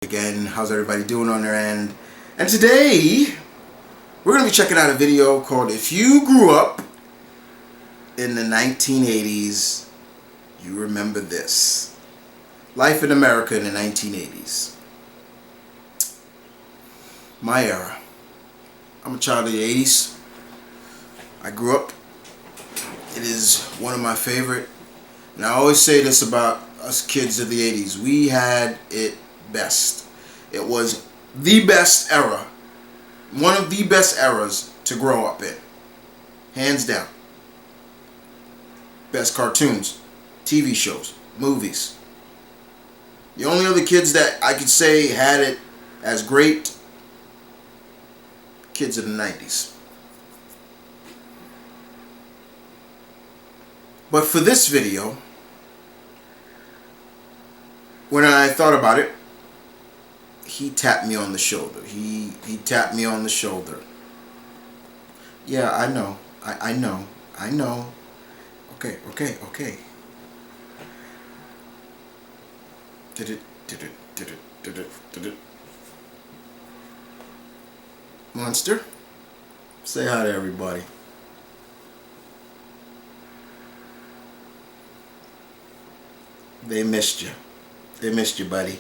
Again, how's everybody doing on their end? And today we're going to be checking out a video called If You Grew Up in the 1980s, You Remember This. Life in America in the 1980s. My era. I'm a child of the 80s. I grew up. It is one of my favorite. And I always say this about us kids of the 80s. We had it best. It was the best era. One of the best eras to grow up in. Hands down. Best cartoons, TV shows, movies. The only other kids that I could say had it as great, kids of the 90s. But for this video, when I thought about it, he tapped me on the shoulder. He tapped me on the shoulder. Yeah, I know. I know. Okay. Did it. Monster, say hi to everybody. They missed you. They missed you, buddy.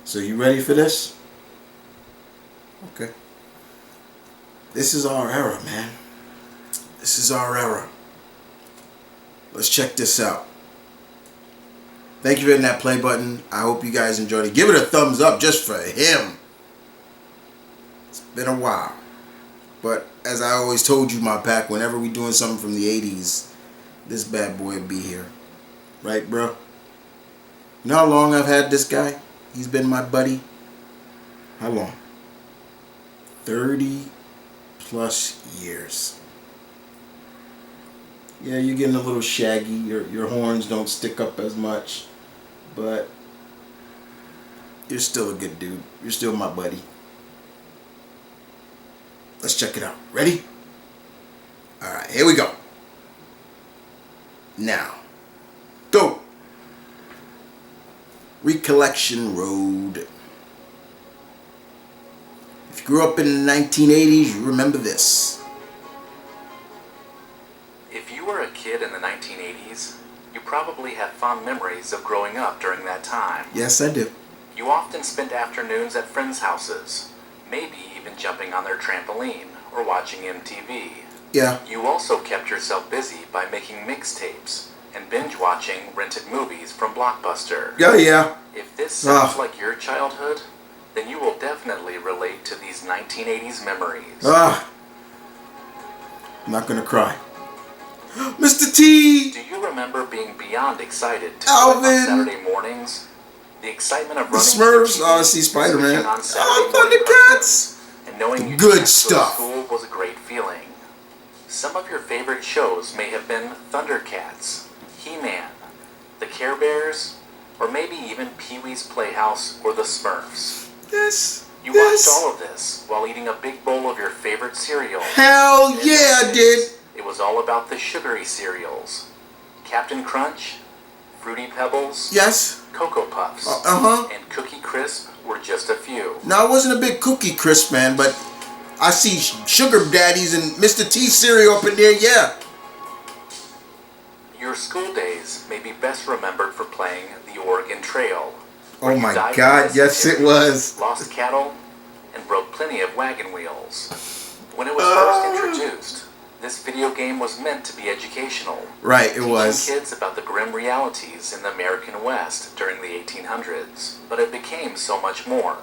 So you ready for this? Okay. This is our era, man. This is our era. Let's check this out. Thank you for hitting that play button. I hope you guys enjoyed it. Give it a thumbs up just for him. It's been a while. But as I always told you, my pack, whenever we doing something from the 80s, this bad boy will be here. Right, bro? You know how long I've had this guy? He's been my buddy. How long? 30 plus years. Yeah, you're getting a little shaggy. Your horns don't stick up as much. But you're still a good dude. You're still my buddy. Let's check it out. Ready? Alright, here we go. Now, go! Recollection Road. If you grew up in the 1980s, you remember this. If you were a kid in the 1980s, you probably have fond memories of growing up during that time. Yes, I do. You often spent afternoons at friends' houses, maybe even jumping on their trampoline or watching MTV. Yeah. You also kept yourself busy by making mixtapes and binge-watching rented movies from Blockbuster. Yeah. If this sounds like your childhood, then you will definitely relate to these 1980s memories. I'm not gonna cry. Mr. T! Do you remember being beyond excited to Alvin! on Saturday mornings? The excitement of The running Smurfs. to the TV, Oh, I see Spider-Man. on Saturday morning Thundercats! cartoons, and knowing you Good didn't have to stuff. go to school was a great feeling. Some of your favorite shows may have been Thundercats, He-Man, the Care Bears, or maybe even Pee-wee's Playhouse or the Smurfs. Yes. You watched all of this while eating a big bowl of your favorite cereal. Hell yeah, I did. It was all about the sugary cereals. Captain Crunch, Fruity Pebbles, Yes. Cocoa Puffs, and Cookie Crisp were just a few. Now, I wasn't a big Cookie Crisp man, but I see Sugar Daddies and Mr. T cereal up in there, yeah. Your school days may be best remembered for playing the Oregon Trail. Oh my God, yes it was. Lost cattle, and broke plenty of wagon wheels. When it was first introduced, this video game was meant to be educational. Right, it was. Teaching kids about the grim realities in the American West during the 1800s. But it became so much more.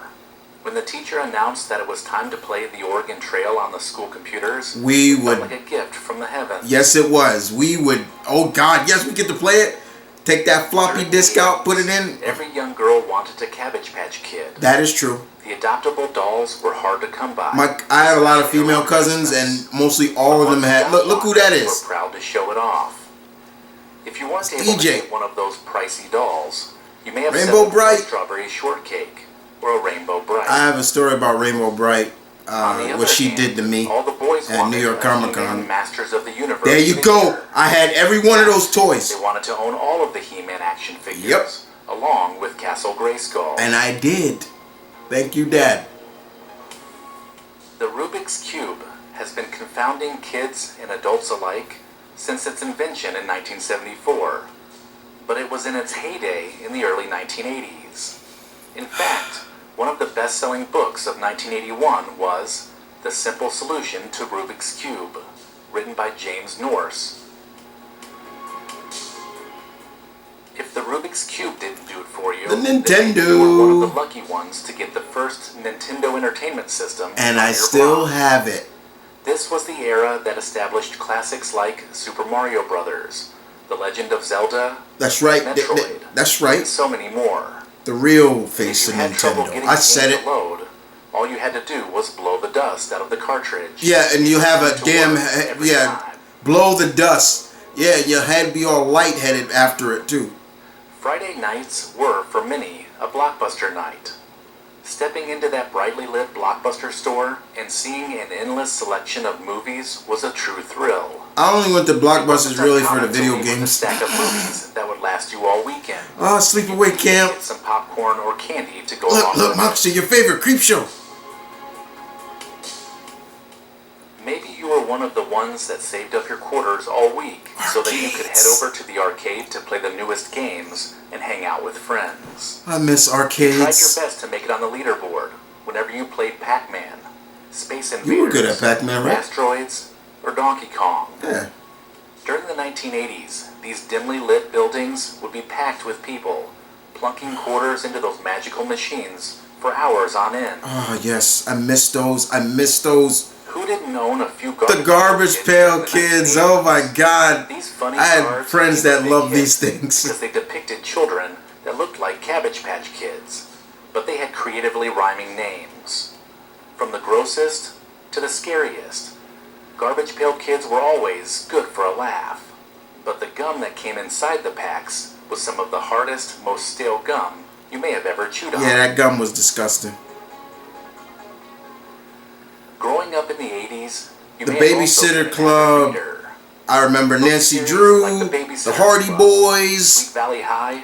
When the teacher announced that it was time to play the Oregon Trail on the school computers, it felt like a gift from the heavens. Yes, it was. We would, oh God, yes, we get to play it. Take that floppy disk out, put it in. Every young girl wanted a Cabbage Patch Kid. That is true. The adoptable dolls were hard to come by. I had a lot of female cousins, and mostly all of them had. Look who that is. Were proud to show it off. If you weren't able to get one of those pricey dolls, you may have Rainbow Bright, Strawberry Shortcake, or a Rainbow Bright. I have a story about Rainbow Bright. what she did to me at New York Comic Con. Masters of the Universe. There you go. I had every one of those toys. They wanted to own all of the He-Man action figures. Yep. along with Castle Grayskull. And I did. Thank you, Dad. The Rubik's Cube has been confounding kids and adults alike since its invention in 1974, but it was in its heyday in the early 1980s. In fact, one of the best-selling books of 1981 was The Simple Solution to Rubik's Cube, written by James Norse. If the Rubik's Cube didn't do it for you, the then Nintendo, you were one of the lucky ones to get the first Nintendo Entertainment System. And I still have it. This was the era that established classics like Super Mario Brothers, The Legend of Zelda, that's right, Metroid, that's right, and so many more. The real face of If you had trouble Nintendo. getting I the said game it. to load, all you had to do was blow the dust out of the cartridge. Yeah, and you have a damn time. blow the dust. Yeah, your head be all lightheaded after it too. Friday nights were, for many, a Blockbuster night. Stepping into that brightly lit Blockbuster store and seeing an endless selection of movies was a true thrill. I only went to Blockbusters really for the video A games. stack of movies that would last you all weekend. Oh, sleepaway camp. Get some popcorn or candy to go along Look, with Moxie, your favorite creep show. Maybe you were one of the ones that saved up your quarters all week so that you could head over to the arcade to play the newest games and hang out with friends. I miss You tried arcades. your best to make it on the leaderboard whenever you played Pac-Man, Space Invaders, You were good at Pac-Man, right? Asteroids, or Donkey Kong. Yeah. During the 1980s, these dimly lit buildings would be packed with people, plunking quarters into those magical machines for hours on end. Oh, yes. I miss those. I miss those. Who didn't own a few The Garbage Pail Kids. Oh, my God. These funny I had cards friends became a that big loved hit these things. because they depicted children that looked like Cabbage Patch Kids, but they had creatively rhyming names. From the grossest to the scariest, Garbage Pail Kids were always good for a laugh, but the gum that came inside the packs was some of the hardest, most stale gum you may have ever chewed on. Yeah, that gum was disgusting. Growing up in the 80s, you The may have also been Babysitter an Club. avid reader. I remember Nancy Series Drew, like The the Babysitter Hardy Club, Boys. Sweet Valley High,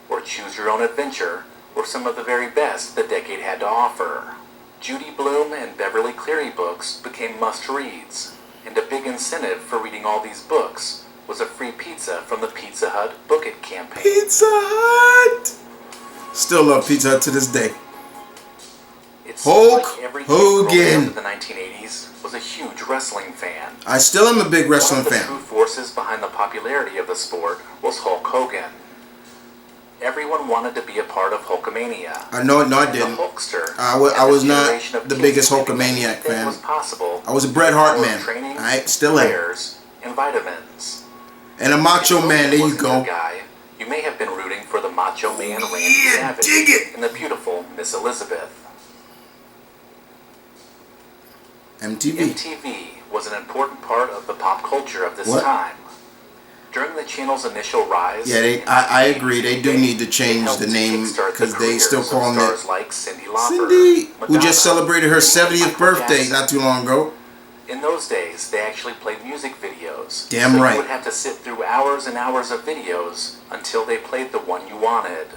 or Choose Your Own Adventure were some of the very best the decade had to offer. Judy Blume and Beverly Cleary books became must-reads, and a big incentive for reading all these books was a free pizza from the Pizza Hut Book It campaign. Pizza Hut. Still love Pizza Hut to this day. It Hulk seemed like every kid growing Hogan. up in the 1980s was a huge wrestling fan. I still am a big wrestling One of the fan. true forces behind the popularity of the sport was Hulk Hogan. Everyone wanted to be a part of Hulkamania. No, I And didn't. The Hulkster, I and was this not generation of the kids biggest believed Hulkamaniac anything fan. was possible. I was a Bret Hart with man. Training, I still am. prayers, and vitamins. And a Macho If Man, Hogan there you wasn't your go. guy, you may have been rooting for the Macho Man Randy yeah, Savage dig it. and the beautiful Miss Elizabeth. MTV. MTV was an important part of the pop culture of this What? time. During the channel's initial rise, Yeah, I agree. They do need to change the name because they still calling it stars like Cyndi Lauper, Cindy, who Madonna, just celebrated her and 70th Michael birthday Jackson. not too long ago. In those days, they actually played music videos. Damn so right. You would have to sit through hours and hours of videos until they played the one you wanted.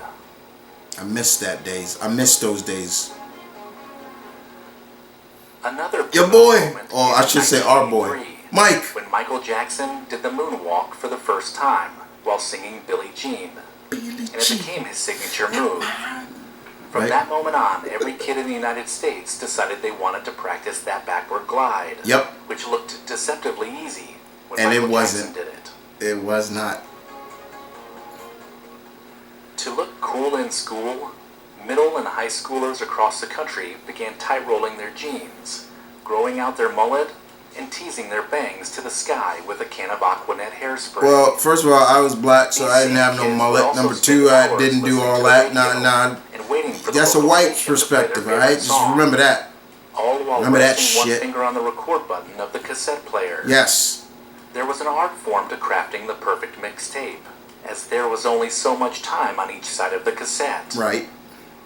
I miss that days. I miss those days. Another Your pivotal boy, moment or in I should say our boy, 1983, Mike. when Michael Jackson did the moonwalk for the first time while singing Billie Jean, and it became his signature move. From Right. that moment on, every kid in the United States decided they wanted to practice that backward glide, Yep. which looked deceptively easy when And it Michael wasn't. Jackson did it. It was not. To look cool in school, middle and high schoolers across the country began tight-rolling their jeans, growing out their mullet, and teasing their bangs to the sky with a can of Aquanet hairspray. Well, first of all, I was black, so I didn't have no mullet. Number two, I didn't do all that. Nah. And waiting for the That's a local white station to play perspective, their alright? favorite Just song, remember that. all while remember that resting one shit. finger on the record button of the cassette player. Yes. There was an art form to crafting the perfect mixtape, as there was only so much time on each side of the cassette. Right.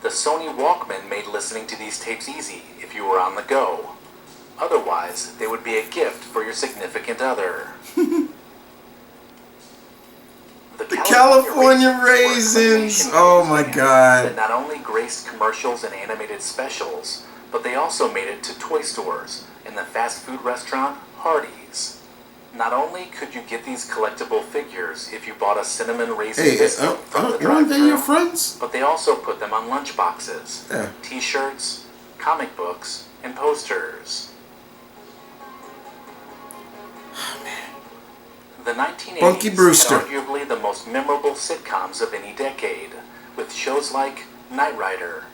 The Sony Walkman made listening to these tapes easy if you were on the go. Otherwise, they would be a gift for your significant other. The California Raisins. Oh my God. That not only graced commercials and animated specials, but they also made it to toy stores and the fast food restaurant Hardee's. Not only could you get these collectible figures if you bought a cinnamon raisin biscuit from the drive-thru, your friends? but they also put them on lunch boxes, Yeah. t-shirts, comic books, and posters. Oh, man. The 1980s Punky Brewster. are arguably the most memorable sitcoms of any decade, with shows like Knight Rider,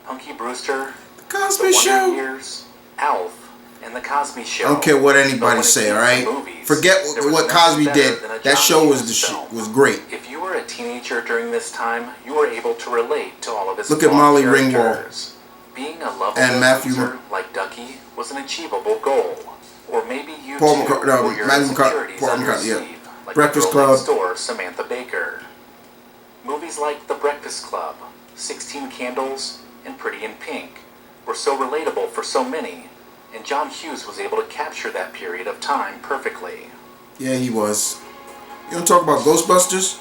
Punky Brewster, The Cosby The Show. Wonder Years, Alf, and The Cosby Show. I don't care what But anybody when it say, came to alright? movies, Forget there was what nothing Cosby better did. than a That John show Hughes was film. was great. If you were a teenager during this time, you were able to relate to all of his Look at flawed Molly characters. Being a lovable and Matthew loser like Ducky was an achievable goal. Or maybe you Paul too McCart- no, were your Matthew McCart- insecurities Paul under McCart- yeah. siege, like Breakfast the girl Club. next door, Samantha Baker. Movies like The Breakfast Club, 16 Candles, and Pretty in Pink were so relatable for so many, and John Hughes was able to capture that period of time perfectly. Yeah, he was. You want to talk about Ghostbusters?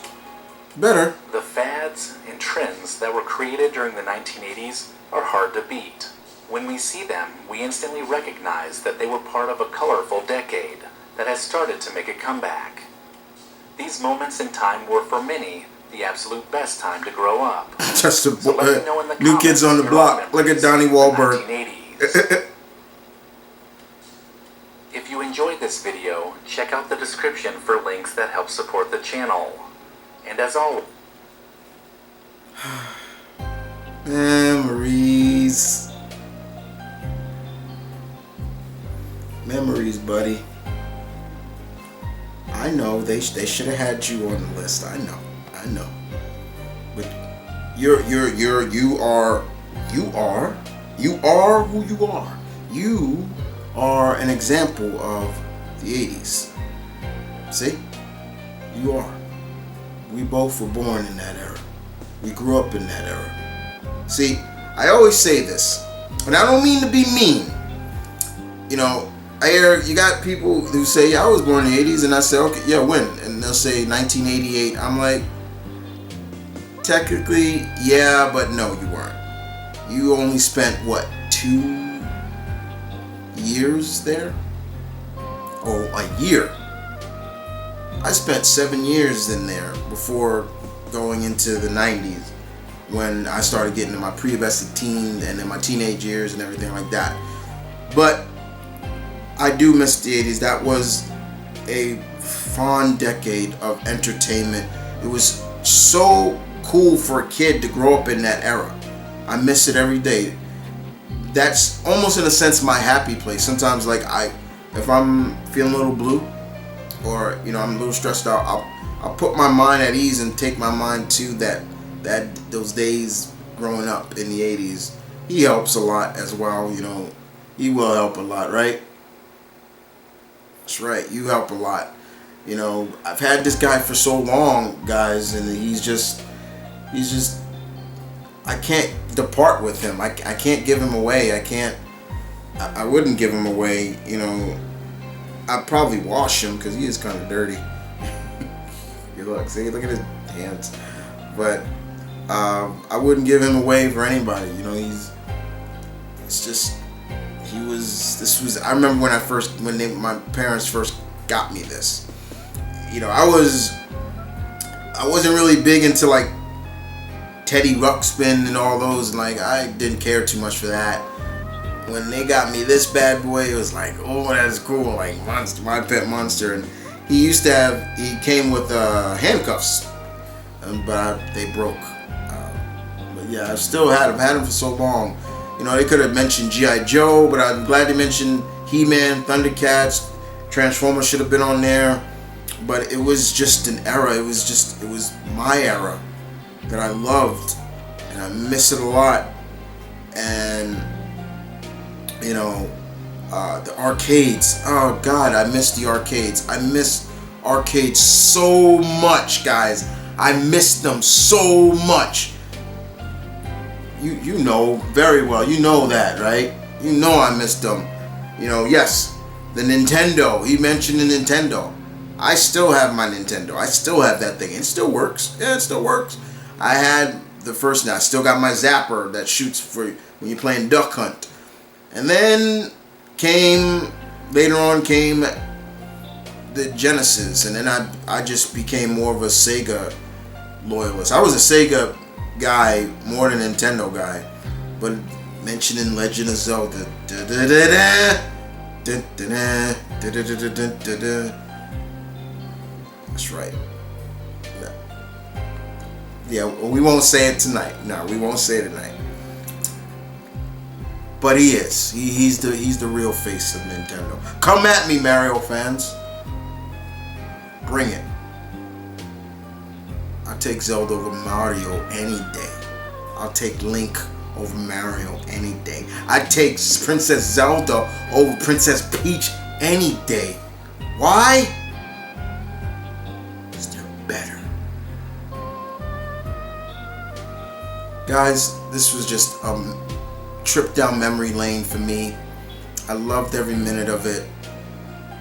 Better. The fads and trends that were created during the 1980s are hard to beat. When we see them, we instantly recognize that they were part of a colorful decade that has started to make a comeback. These moments in time were, for many, the absolute best time to grow up. Just the So let me know in the New Kids on the comments Block. your Look at memories Donnie of the Wahlberg. 1980s. If you enjoyed this video, check out the description for links that help support the channel. And as always, Memories. Memories, buddy. I know they should have had you on the list. I know. But you are who you are. You are an example of the 80s. See? You are. We both were born in that era. We grew up in that era. See, I always say this, and I don't mean to be mean. You know, I hear you got people who say, yeah, I was born in the 80s, and I say, okay, yeah, when? And they'll say 1988. I'm like, technically, yeah, but no, you weren't. You only spent, what, 2 years there? Oh, a year. I spent 7 years in there before going into the 90s, when I started getting in my pre-vested teen and in my teenage years and everything like that. But I do miss the 80s. That was a fond decade of entertainment. It was so cool for a kid to grow up in that era. I miss it every day. That's almost in a sense my happy place. Sometimes, like, if I'm feeling a little blue, or I'm a little stressed out, I'll put my mind at ease and take my mind to those days growing up in the 80s. He helps a lot as well. He will help a lot, right? That's right. You help a lot. I've had this guy for so long, guys, and he's just I can't depart with him. I can't give him away. I wouldn't give him away. I'd probably wash him because he is kind of dirty. Look at his hands. But I wouldn't give him away for anybody. I remember when my parents first got me this. I wasn't really big into like Teddy Ruxpin and all those, and like I didn't care too much for that. When they got me this bad boy, it was like, oh, that's cool, like Monster, My Pet Monster. And he came with handcuffs, but they broke. But yeah, I've had him for so long. They could have mentioned G.I. Joe, but I'm glad they mentioned He-Man, Thundercats, Transformers should have been on there. But it was just an era. It was my era that I loved, and I miss it a lot. And the arcades. Oh God, I miss the arcades. I miss arcades so much, guys. I miss them so much. You know very well. You know that, right? You know I missed them. Yes, the Nintendo. He mentioned the Nintendo. I still have my Nintendo. I still have that thing. It still works. Yeah, it still works. I had the first now. I still got my zapper that shoots for when you're playing Duck Hunt. And then later on came the Genesis, and then I just became more of a Sega loyalist. I was a Sega guy more than a Nintendo guy, but mentioning Legend of Zelda, that's right. Yeah, we won't say it tonight. No, we won't say it tonight. But he is. He's the real face of Nintendo. Come at me, Mario fans. Bring it. I'll take Zelda over Mario any day. I'll take Link over Mario any day. I'd take Princess Zelda over Princess Peach any day. Why? Because they're better. Guys, this was just a trip down memory lane for me. I loved every minute of it.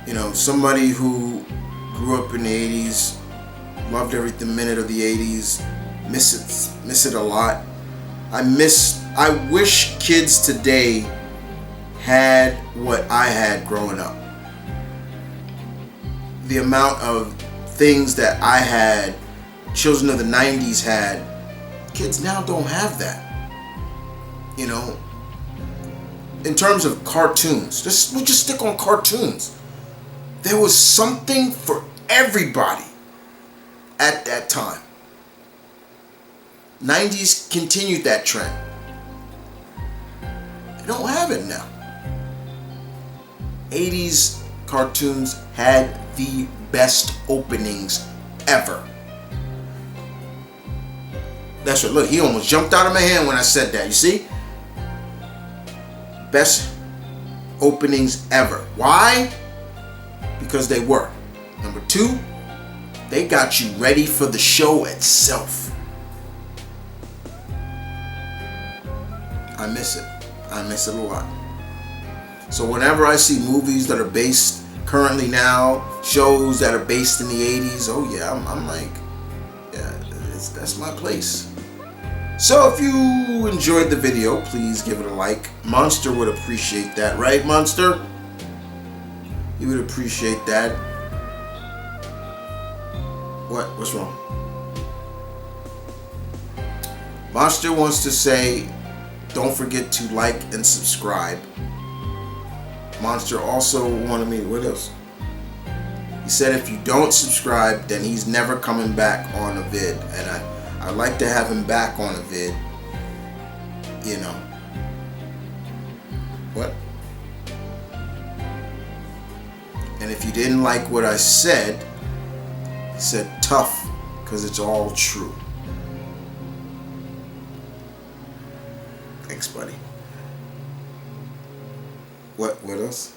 You know, somebody who grew up in the 80s, loved every minute of the 80s, miss it a lot. I wish kids today had what I had growing up. The amount of things that I had, children of the 90s had, kids now don't have that. You know, in terms of cartoons, we'll just stick on cartoons. There was something for everybody at that time. 90s continued that trend. They don't have it now. 80s cartoons had the best openings ever. That's right. Look, he almost jumped out of my hand when I said that. You see? Best openings ever. Why? Because they were. Number two, they got you ready for the show itself. I miss it. I miss it a lot. So whenever I see movies that are based currently now, shows that are based in the 80s, oh yeah, I'm like, yeah, that's my place. So if you enjoyed the video, please give it a like. Monster would appreciate that, right, Monster? You would appreciate that. What's wrong? Monster wants to say, don't forget to like and subscribe. Monster also wanted me, what else? He said if you don't subscribe, then he's never coming back on a vid. And I like to have him back on a vid. You know. What? And if you didn't like what I said, he said tough, because it's all true. Thanks, buddy. What else?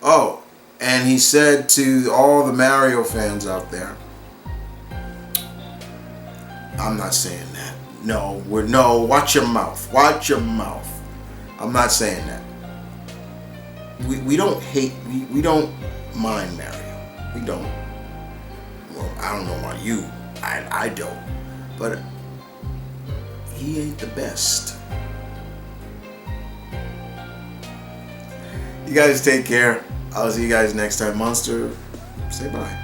Oh, and he said to all the Mario fans out there, I'm not saying that. No, watch your mouth. Watch your mouth. I'm not saying that. We don't hate, we don't mind Mario. We don't. Well, I don't know about you. I don't. But he ain't the best. You guys take care. I'll see you guys next time. Monster, say bye.